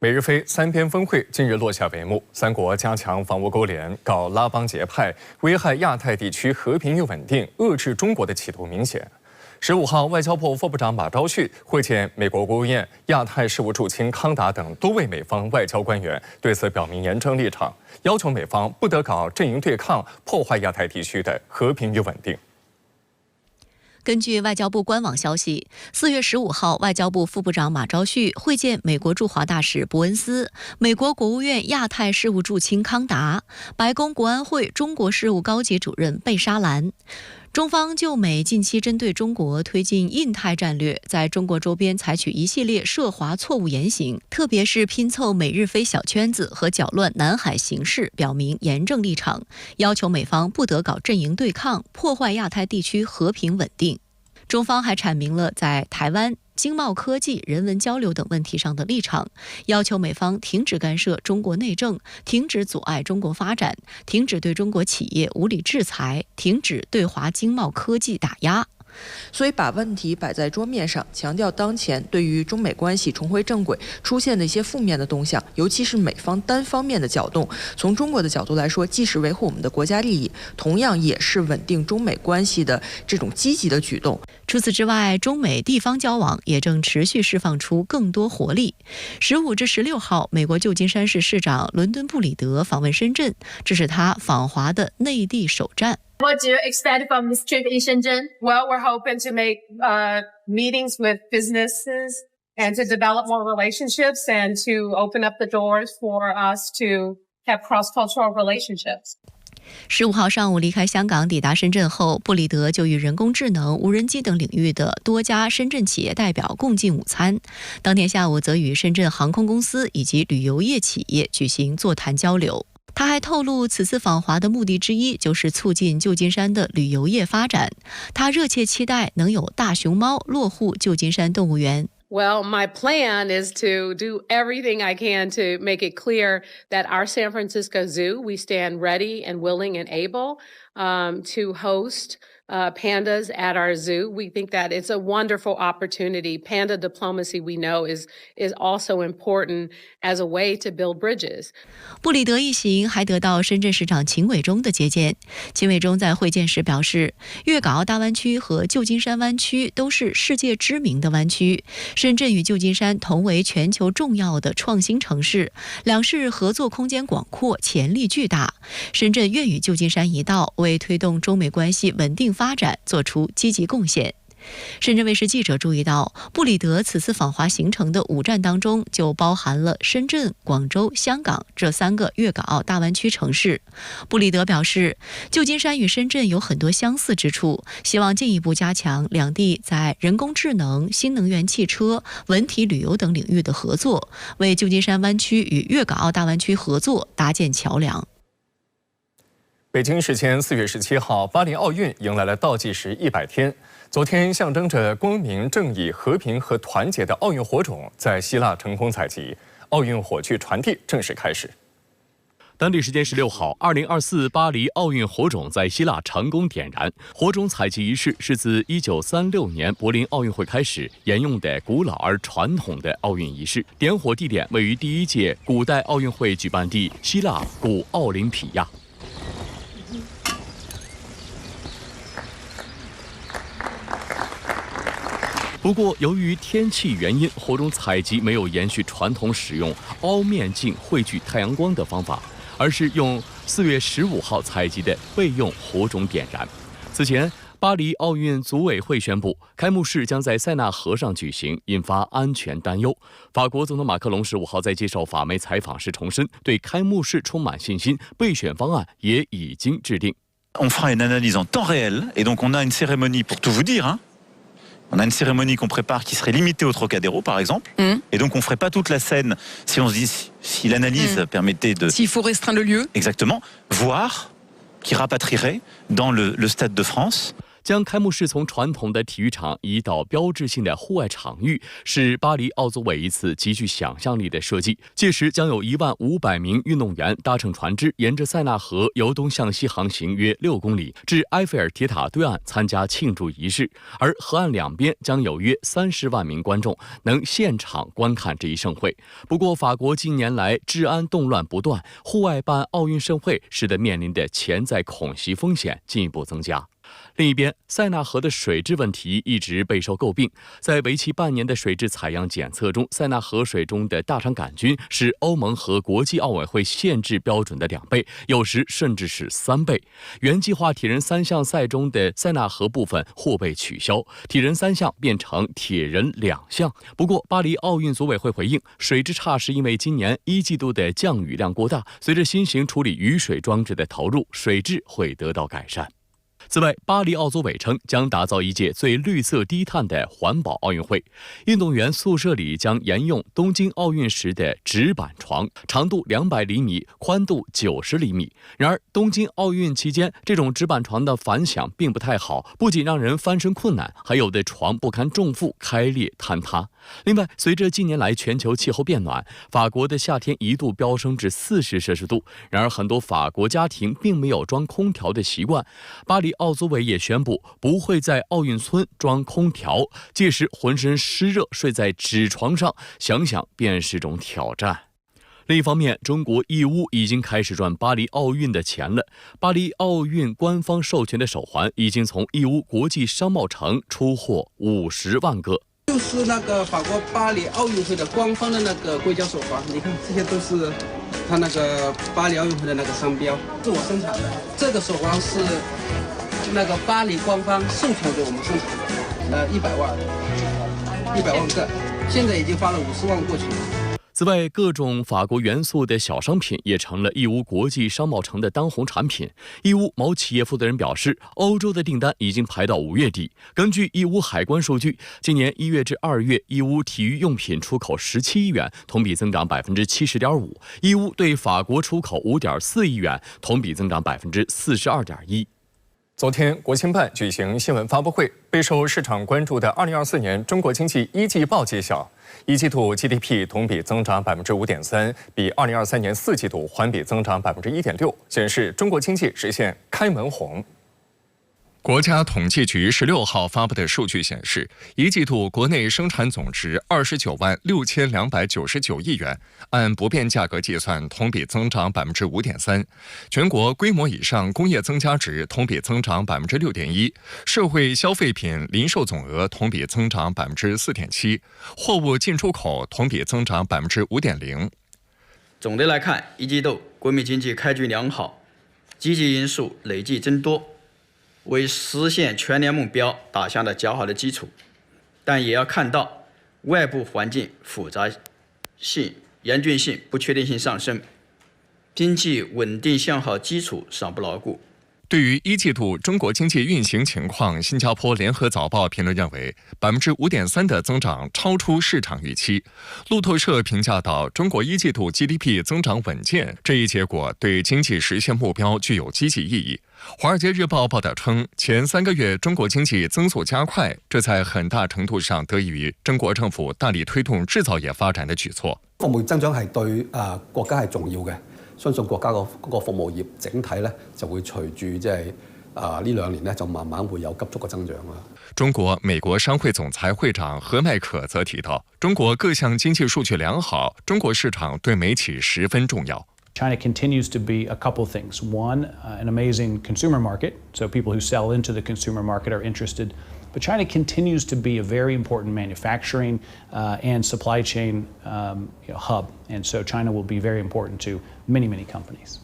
美日菲三边峰会近日落下帷幕，三国加强防务勾连，搞拉帮结派，危害亚太地区和平与稳定，遏制中国的企图明显。15号，外交部副部长马朝旭会见美国国务院亚太事务驻青康达等多位美方外交官员，对此表明严正立场，要求美方不得搞阵营对抗，破坏亚太地区的和平与稳定。根据外交部官网消息，4月15号，外交部副部长马朝旭会见美国驻华大使伯恩斯、美国国务院亚太事务驻青康达、白宫国安会中国事务高级主任贝沙兰。中方就美近期针对中国推进印太战略，在中国周边采取一系列涉华错误言行，特别是拼凑美日菲小圈子和搅乱南海形势，表明严正立场，要求美方不得搞阵营对抗，破坏亚太地区和平稳定。中方还阐明了在台湾、经贸科技、人文交流等问题上的立场，要求美方停止干涉中国内政，停止阻碍中国发展，停止对中国企业无理制裁，停止对华经贸科技打压。所以把问题摆在桌面上，强调当前对于中美关系重回正轨出现的一些负面的动向，尤其是美方单方面的搅动，从中国的角度来说，既是维护我们的国家利益，同样也是稳定中美关系的这种积极的举动。除此之外，中美地方交往也正持续释放出更多活力。15至16号，美国旧金山市市长伦敦布里德访问深圳，这是他访华的内地首站。What do you expect from this trip in Shenzhen? Well, we're hoping to make meetings with businesses and to develop more relationships and to open up the doors for us to have cross-cultural relationships. 15号上午离开香港抵达深圳后，布里德就与人工智能、无人机等领域的多家深圳企业代表共进午餐。当天下午则与深圳航空公司以及旅游业企业举行座谈交流。他还透露，此次访华的目的之一就是促进旧金山的旅游业发展。他热切期待能有大熊猫落户旧金山动物园。Well, my plan is to do everything I can to make it clear that our San Francisco Zoo, we stand ready and willing and able to host pandas at our zoo. We think that it's a wonderful opportunity. Panda diplomacy, we know, is also important as a way to build bridges. 布里德一行还得到深圳市长秦伟忠的接见。秦伟忠在会见时表示，粤港澳大湾区和旧金山湾区都是世界知名的湾区，深圳与旧金山同为全球重要的创新城市，两市合作空间广阔，潜力巨大。深圳愿与旧金山一道，为推动中美关系稳定发展做出积极贡献。深圳卫视记者注意到，布里德此次访华行程的5站当中，就包含了深圳、广州、香港这3个粤港澳大湾区城市。布里德表示，旧金山与深圳有很多相似之处，希望进一步加强两地在人工智能、新能源汽车、文体旅游等领域的合作，为旧金山湾区与粤港澳大湾区合作搭建桥梁。北京时间4月17号，巴黎奥运迎来了倒计时100天。昨天，象征着光明、正义、和平和团结的奥运火种在希腊成功采集，奥运火炬传递正式开始。当地时间16号，2024巴黎奥运火种在希腊成功点燃。火种采集仪式是自1936年柏林奥运会开始沿用的古老而传统的奥运仪式。点火地点位于第1届古代奥运会举办地希腊古奥林匹亚。不过，由于天气原因，火种采集没有延续传统使用凹面镜汇聚太阳光的方法，而是用4月15号采集的备用火种点燃。此前，巴黎奥运组委会宣布，开幕式将在塞纳河上举行，引发安全担忧。法国总统马克龙15号在接受法媒采访时重申，对开幕式充满信心，备选方案也已经制定。On fera une analyse en temps réel, et donc on a une cérémonie pour tout vous dire.On a une cérémonie qu'on prépare qui serait limitée au Trocadéro, par exemple. Et donc, on ne ferait pas toute la scène si on se dit, si l'analyse permettait de... S'il faut restreindre le lieu. Exactement. Voire qui rapatrierait dans le Stade de France. 将开幕式从传统的体育场移到标志性的户外场域，是巴黎奥组委一次极具想象力的设计。届时将有15000名运动员搭乘船只，沿着塞纳河由东向西航行约6公里，至埃菲尔铁塔对岸参加庆祝仪式。而河岸两边将有约30万名观众能现场观看这一盛会。不过，法国近年来治安动乱不断，户外办奥运盛会使得面临的潜在恐袭风险进一步增加。另一边，塞纳河的水质问题一直备受诟病。在为期半年的水质采样检测中，塞纳河水中的大肠杆菌是欧盟和国际奥委会限制标准的2倍，有时甚至是3倍。原计划铁人3项赛中的塞纳河部分或被取消，铁人3项变成铁人2项。不过，巴黎奥运组委会回应，水质差是因为今年1季度的降雨量过大，随着新型处理雨水装置的投入，水质会得到改善。此外，巴黎奥组委称将打造一届最绿色低碳的环保奥运会。运动员宿舍里将沿用东京奥运时的纸板床，长度200厘米，宽度90厘米。然而，东京奥运期间，这种纸板床的反响并不太好，不仅让人翻身困难，还有的床不堪重负，开裂坍塌。另外，随着近年来全球气候变暖，法国的夏天一度飙升至40摄氏度。然而，很多法国家庭并没有装空调的习惯。巴黎奥组委也宣布不会在奥运村装空调，届时浑身湿热睡在纸床上，想想便是种挑战。另一方面，中国义乌已经开始赚巴黎奥运的钱了。巴黎奥运官方授权的手环已经从义乌国际商贸城出货50万个。就是那个法国巴黎奥运会的官方的那个硅胶手环，你看这些都是它那个巴黎奥运会的那个商标，是我生产的。这个手环是那个巴黎官方授权给我们生产的，100万个，现在已经发了50万过去了。此外，各种法国元素的小商品也成了义乌国际商贸城的当红产品。义乌某企业负责人表示，欧洲的订单已经排到5月底。根据义乌海关数据，今年1月至2月，义乌体育用品出口17亿元，同比增长70.5%。义乌对法国出口5.4亿元，同比增长42.1%。昨天，国新办举行新闻发布会，备受市场关注的2024年中国经济一季报揭晓，一季度 GDP 同比增长5.3%，比2023年4季度环比增长1.6%，显示中国经济实现开门红。国家统计局16号发布的数据显示，一季度国内生产总值296299亿元，按不变价格计算，同比增长5.3%。全国规模以上工业增加值同比增长6.1%，社会消费品零售总额同比增长4.7%，货物进出口同比增长5.0%。总的来看，一季度国民经济开局良好，积极因素累计增多，为实现全年目标打下了较好的基础，但也要看到外部环境复杂性、严峻性、不确定性上升，经济稳定向好基础尚不牢固。对于一季度中国经济运行情况，新加坡联合早报评论认为，5.3%的增长超出市场预期。路透社评价到，中国一季度 GDP 增长稳健，这一结果对经济实现目标具有积极意义。华尔街日报报道称，前3个月中国经济增速加快，这在很大程度上得益於中國政府大力推動製造業發展的舉措。服務業增長係對國家係重要嘅，相信國家嗰個服務業整體咧就會隨住呢2年咧就慢慢會有急速嘅增長啦。中國美國商會總裁會長何麥可則提到，中國各項經濟數據良好，中國市場對美企十分重要。China continues to be a couple things. One, an amazing consumer market, so people who sell into the consumer market are interested. But China continues to be a very important manufacturing and supply chain hub, and so China will be very important to many, many companies.